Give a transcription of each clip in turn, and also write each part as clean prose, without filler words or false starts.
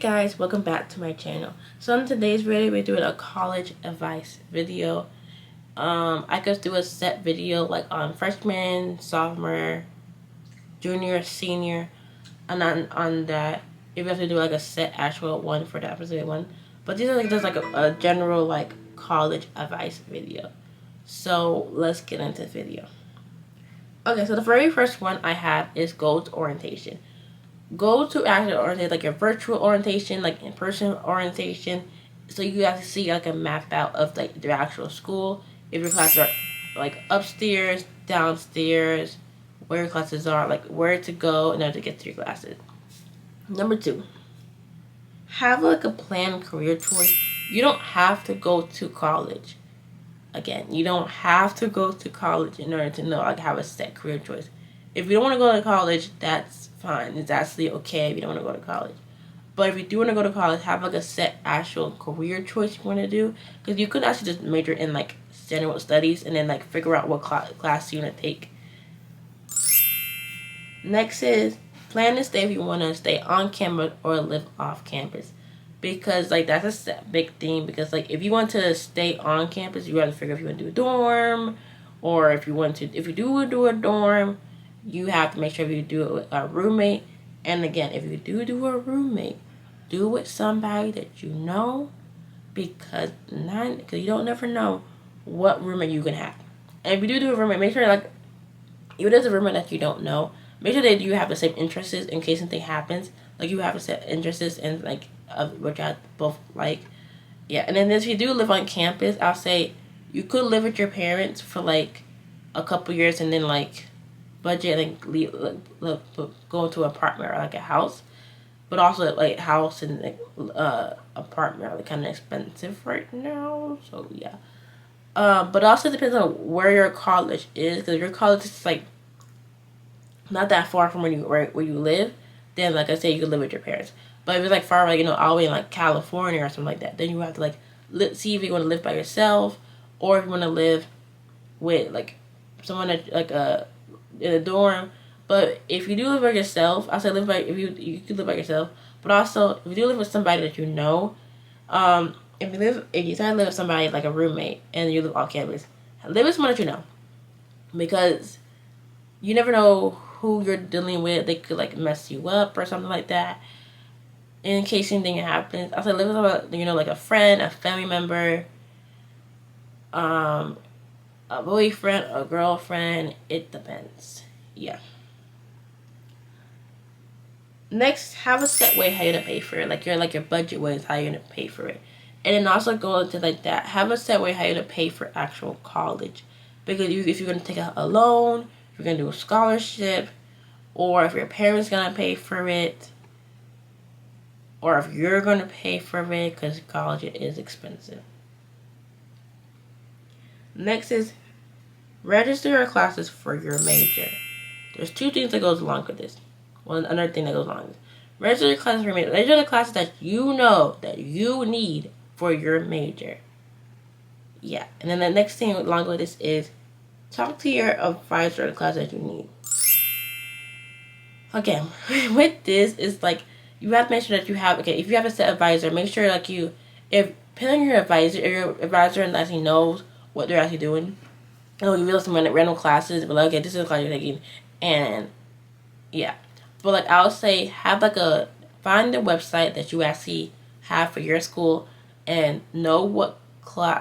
guys, welcome back to my channel. So in today's video, we're doing a college advice video. I could do a set video like on freshman, sophomore, junior, senior, and then on that, if you have to do like a set actual one for that specific one. But these are like just like a general like college advice video. So let's get into the video. Okay, so the very first one I have is go to orientation. Go to actual orientation, like your virtual orientation, like in-person orientation, so you have to see like a map out of like the actual school. If your classes are like upstairs, downstairs, where your classes are, like where to go in order to get to your classes. Number 2, have like a planned career choice. You don't have to go to college. Again, you don't have to go to college in order to know like have a set career choice. If you don't want to go to college, that's fine. It's actually okay if you don't want to go to college. But if you do want to go to college, have like a set actual career choice you want to do. Because you could actually just major in like general studies and then like figure out what class you want to take. Next is plan to stay if you want to stay on campus or live off campus. Because like that's a big thing. Because like if you want to stay on campus, you have to figure if you want to do a dorm, or if you do a dorm, you have to make sure if you do it with a roommate. And again, if you do a roommate, do it with somebody that you know, because you don't never know what roommate you can have. And if you do a roommate, make sure like even if it's a roommate that you don't know, make sure that you have the same interests in case something happens. Like you have the same interests in like which I both like. Yeah, and then if you do live on campus, I'll say you could live with your parents for like a couple years and then like budget and go into an apartment or like a house, but also like house and like apartment are like kind of expensive right now. So yeah, but also depends on where your college is, because if your college is like not that far from where you live, then like I said, you can live with your parents. But if it's like far, like all the way in like California or something like that, then you have to like see if you want to live by yourself or if you want to live with like someone that like in a dorm. But if you do live by yourself, I say you could live by yourself. But also if you do live with somebody that you know, if you decide to live with somebody like a roommate and you live off campus, live with someone that you know, because you never know who you're dealing with. They could like mess you up or something like that. In case anything happens, I say live with someone, like a friend, a family member, a boyfriend, a girlfriend. It depends. Yeah. Next, have a set way how you're gonna pay for it. Like your budget way is how you're gonna pay for it. And then also go into like that. Have a set way how you're gonna pay for actual college. Because if you're gonna take out a loan, if you're gonna do a scholarship, or if your parents gonna pay for it, or if you're gonna pay for it, because college is expensive. Next is register your classes for your major. There's 2 things that goes along with this. Another thing that goes along with this. Register your classes for your major. Register the classes that you know that you need for your major. Yeah. And then the next thing along with this is talk to your advisor of the class that you need. Again, with this, it's like you have to make sure that you have, if you have a set advisor, make sure like if putting your advisor actually knows what they're actually doing. You realize some random classes, but like, okay, this is the class you're taking, and yeah. But like I would say, find the website that you actually have for your school, and know what classes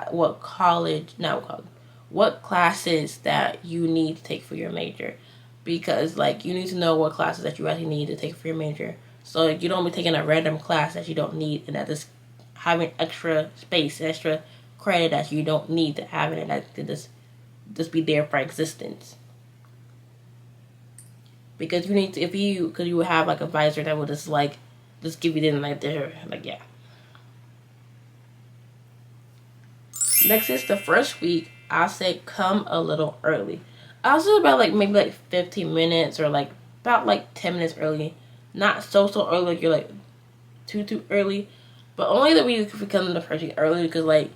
that you need to take for your major, because like you need to know what classes that you actually need to take for your major, so you don't be taking a random class that you don't need and that is having extra space, extra credit that you don't need to have in it, that to just be there for existence. Because you need to, because you will have like a advisor that will just give you the like there, like yeah. Next is the first week. I'll say come a little early. I'll say about like maybe like 15 minutes or like about like 10 minutes early. Not so early like you're like too early, but only that we can come the first week early, because like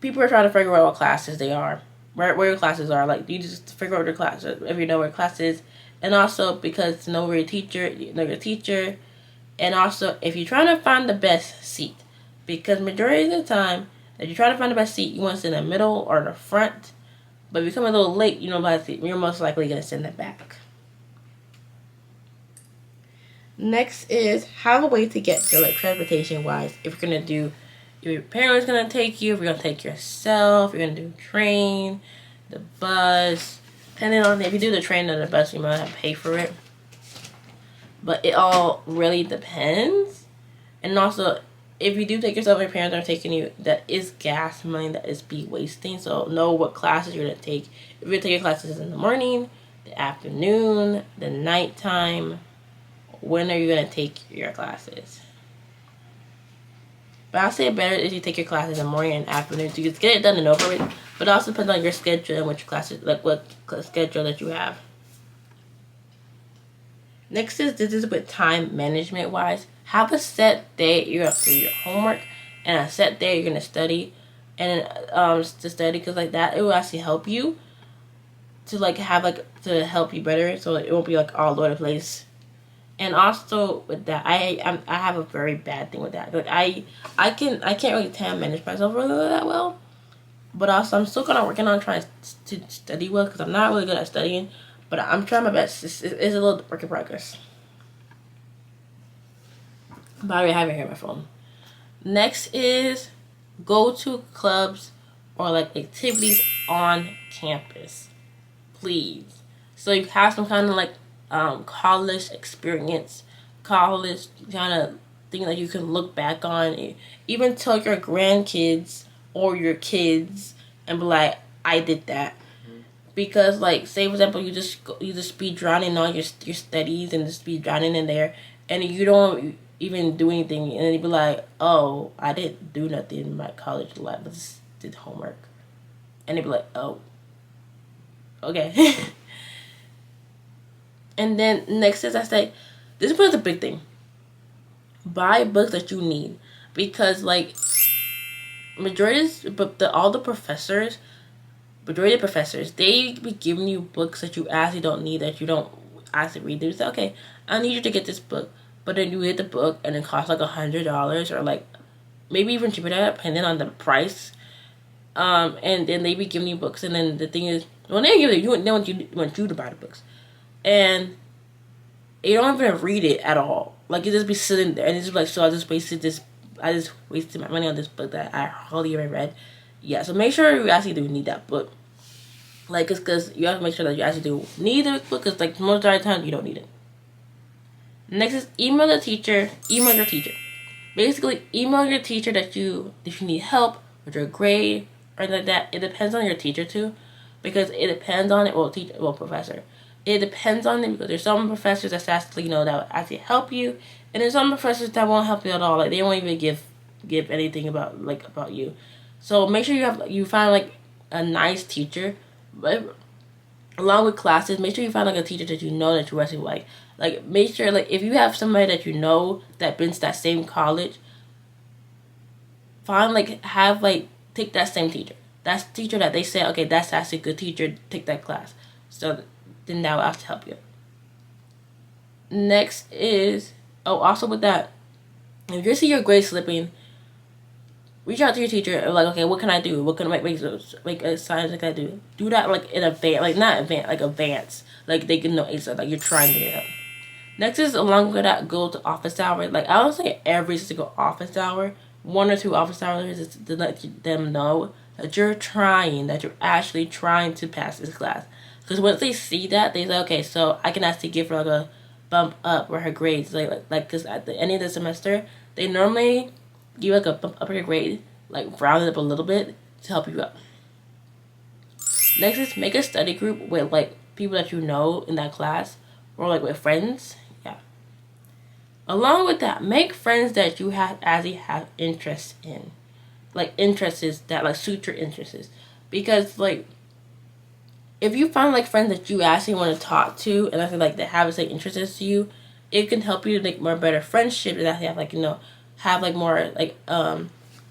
people are trying to figure out what classes they are, where your classes are. Like you just figure out your classes if you know where your class is, and also because to know your teacher, And also, if you're trying to find the best seat, because majority of the time, if you're trying to find the best seat, you want to sit in the middle or the front. But if you come a little late, you're most likely going to sit in the back. Next is have a way to get there, like transportation wise. If you're going to do, if your parents going to take you, if you're going to take yourself, you're going to do train, the bus. Depending on if you do the train or the bus, you might have to pay for it. But it all really depends. And also, if you do take yourself, your parents are taking you, that is gas money that is be wasting. So know what classes you're going to take. If you're taking classes in the morning, the afternoon, the nighttime, when are you going to take your classes? But I'll say it better if you take your classes in the morning and afternoon, so you just get it done and over with. But it also depends on your schedule and which classes, like what schedule that you have. Next is, this is with time management wise. Have a set day you're going to do your homework, and a set day you're going to study, and to study, because like that, it will actually help you to like have like to help you better, so it won't be like all over the place. And also with that, I have a very bad thing with that. Like I can't really time manage myself really that well. But also I'm still working on trying to study well, because I'm not really good at studying. But I'm trying my best. It's a little work in progress. But I already have it here on my phone. Next is go to clubs or like activities on campus, please. So you have some kind of like college experience, college kind of thing that you can look back on, even tell your grandkids or your kids and be like, I did that. Because like, say for example, you just be drowning on your studies and just be drowning in there, and you don't even do anything, and then you be like, oh, I didn't do nothing in my college life, I just did homework, and they be like, oh, okay. And then next is, I say, this was a big thing. Buy books that you need, because like all the professors, majority of professors, they be giving you books that you actually don't need, that you don't actually read. They say, okay, I need you to get this book, but then you get the book and it costs like $100 or like maybe even cheaper than that, depending on the price. And then they be giving you books, and then the thing is, when they give it, they want you to buy the books, and you don't even read it at all. Like, you just be sitting there, and it's just like, so I just wasted my money on this book that I hardly ever read. Yeah, so make sure you actually do need that book. Like, it's because you have to make sure that you actually do need the book, because like most of the time you don't need it. Next is email your teacher. Basically, email your teacher that you need help with your grade or like that. It depends on your teacher too, because it depends on it. Professor. It depends on them, because there's some professors that actually that will actually help you, and there's some professors that won't help you at all. Like, they won't even give anything about you. So make sure you find like a nice teacher, but along with classes, make sure you find like a teacher that that you actually like. Like, make sure, like, if you have somebody that that been to that same college, take that same teacher. That's the teacher that they say, okay, that's actually a good teacher, take that class. So then that will have to help you. Next is, also with that, if you see your grade slipping, reach out to your teacher. Like, okay, what can I do? What can I make a signs like I do? Do that like in advance, like not advance, like advance. Like, they can know ASAP, like you're trying to get help. Next is, along with that, go to office hours. Like, I don't say every single office hour, 1 or 2 office hours, is to let them know that you're actually trying to pass this class. Because once they see that, they say, okay, so I can actually give her like a bump up for her grades. Like, because at the end of the semester, they normally give like a bump up her grade, like round it up a little bit to help you out. Next is, make a study group with like people that you know in that class, or like with friends. Yeah. Along with that, make friends that you actually have interest in, like interests that like suit your interests. Because like, if you find like friends that you actually want to talk to, and I feel like they have the same interests to you, it can help you to make more better friendships, and actually have like have like more like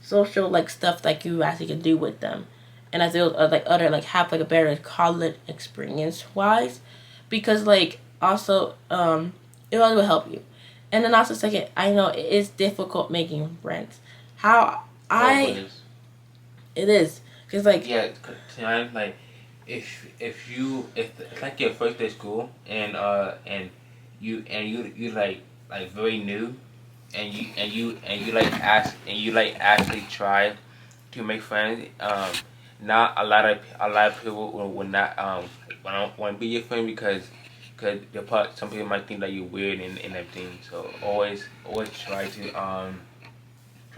social like stuff like you actually can do with them, and I feel like other like have like a better college experience wise, because like also it also will help you. And then also second, I know it is difficult making friends. How I it is because like yeah, like if it's like your first day of school and you like very new and you like actually try to make friends. Not a lot of people will not want to be your friend because some people might think that you're weird and everything. So always try to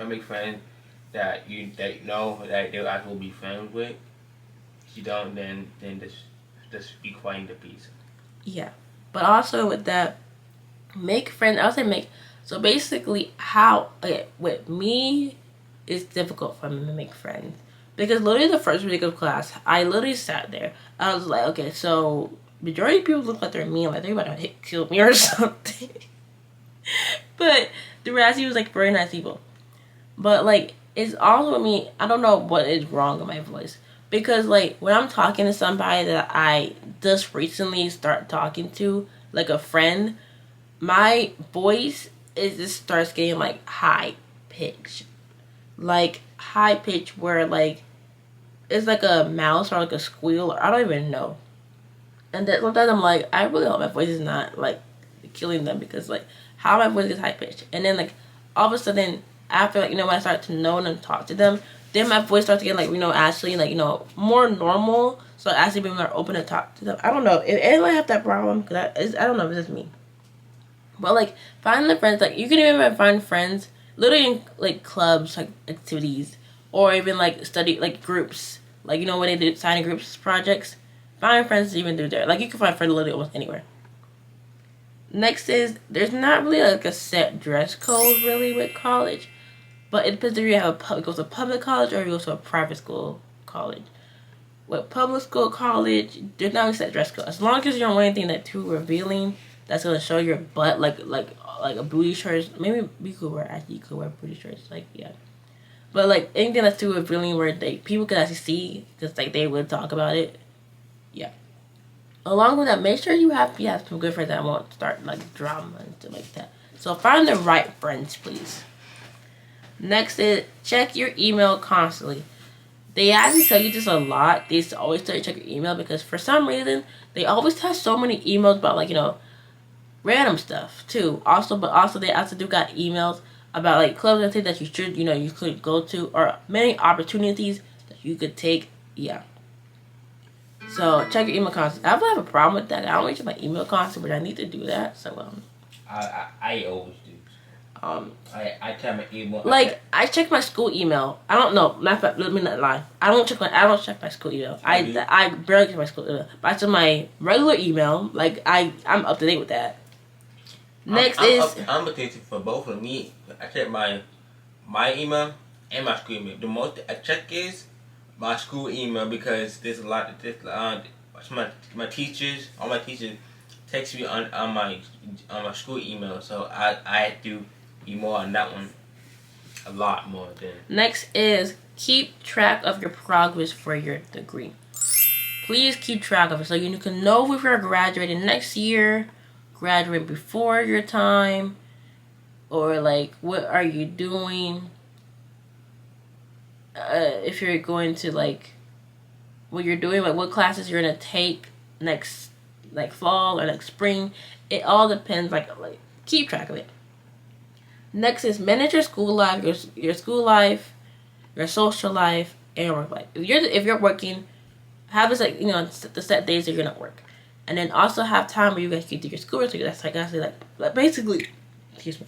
make friends that you know that they'll actually be friends with. If you don't, then just be quiet in the peace. yeah, but also with that, make friends. I would say make. So basically, how okay, with me, it's difficult for me to make friends because literally the first week of class, I literally sat there. I was like, okay, so majority of people look like they're mean, like they're about to kill me or something. But the rest, he was like very nice people. But like it's also with me. I don't know what is wrong with my voice because like when I'm talking to somebody that I just recently start talking to, like a friend, my voice is just starts getting like high pitch where like it's like a mouse or like a squeal or I don't even know. And then sometimes I'm like, I really hope my voice is not like killing them because like how my voice gets high pitched. And then like all of a sudden after like when I start to know and talk to them, then my voice starts to get like actually like more normal. So I actually be more open to talk to them. I don't know if anyone have that problem because I don't know if it's just me. But like finding friends, like you can even find friends literally in like clubs, like activities, or even like study like groups, like when they do signing groups projects. Find friends even do there. Like you can find friends literally almost anywhere. Next is there's not really like a set dress code really with college, but it depends if you have go to a public college or you go to a private school college. With public school college, there's not a set dress code. As long as you don't wear anything that's too revealing, that's gonna show your butt, like a booty shirt. Maybe you could wear booty shirts, like yeah. But like anything that's too revealing, where people can actually see, because like they would talk about it. Yeah. Along with that, make sure you have some good friends that won't start like drama and stuff like that. So find the right friends, please. Next is check your email constantly. They actually tell you this a lot. They always tell you to check your email because for some reason they always have so many emails about like random stuff too. But also they also do got emails about like clubs and things that you should you could go to or many opportunities that you could take. Yeah. So check your email constantly. I don't have a problem with that. I don't check my email constantly, but I need to do that. So I always do. I check my email. Like I check my school email. I don't know. Let me not lie. I don't check my school email. I barely check my school email. But I check my regular email. Like I'm up to date with that. Next I'm updated for both of me. I check my email and my school email. The most I check is my school email because there's a lot. My teachers, all my teachers, text me on my school email. So I do be more on that one, a lot more than. Next is keep track of your progress for your degree. Please keep track of it so you can know if you're graduating next year, graduate before your time, or like what are you doing. If you're going to like what you're doing, like what classes you're gonna take next like fall or next spring. It all depends. Like keep track of it. Next is manage your school life, your school life, your social life, and your work life. If you're working, have this like the set days that you're gonna work, and then also have time where you guys can do your schoolwork. So that's like actually like basically, excuse me.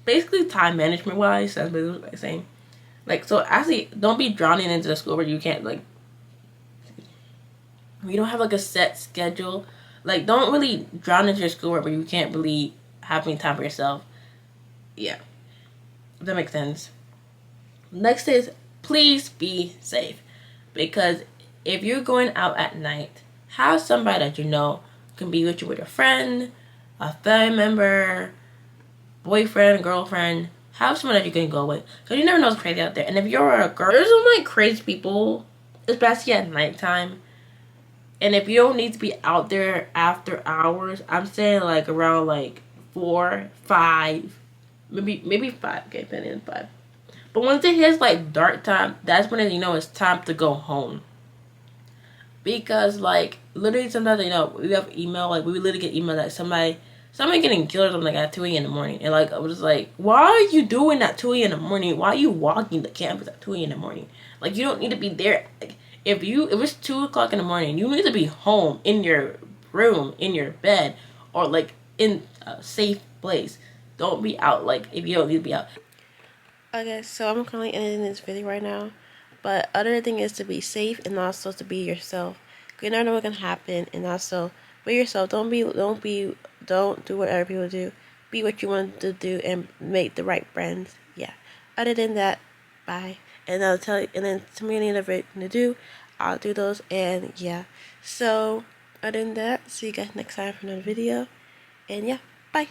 Basically, time management wise, that's basically what I'm saying. Like, so actually, don't be drowning into the school where you can't like. You don't have like a set schedule. Like, don't really drown into your schoolwork where you can't really have any time for yourself. Yeah, if that makes sense. Next is please be safe, because if you're going out at night, have somebody that you know can be with you with a friend, a family member, boyfriend, girlfriend. Have someone that you can go with, because you never know what's crazy out there. And if you're a girl, there's some like crazy people, especially at nighttime. And if you don't need to be out there after hours, I'm saying like around like 4, 5, maybe 5. Okay, depending on 5. But once it hits like dark time, that's when it's time to go home. Because like literally sometimes we have email, like we literally get email that somebody getting killed or something like at 2 a.m. in the morning, and like I was like, why are you doing that 2 a.m. in the morning? Why are you walking the campus at 2 a.m. in the morning? Like you don't need to be there. Like, if it's 2 o'clock in the morning, you need to be home in your room, in your bed, or like in a safe place. Don't be out like if you don't need to be out. Okay, so I'm currently editing this video right now. But other thing is to be safe and also to be yourself. You never know what can happen, and also be yourself. Don't do what other people do. Be what you want to do and make the right friends. Yeah. Other than that, bye. And I'll tell you. And then to me, any other to do, I'll do those. And yeah. So other than that, see you guys next time for another video. And yeah, bye.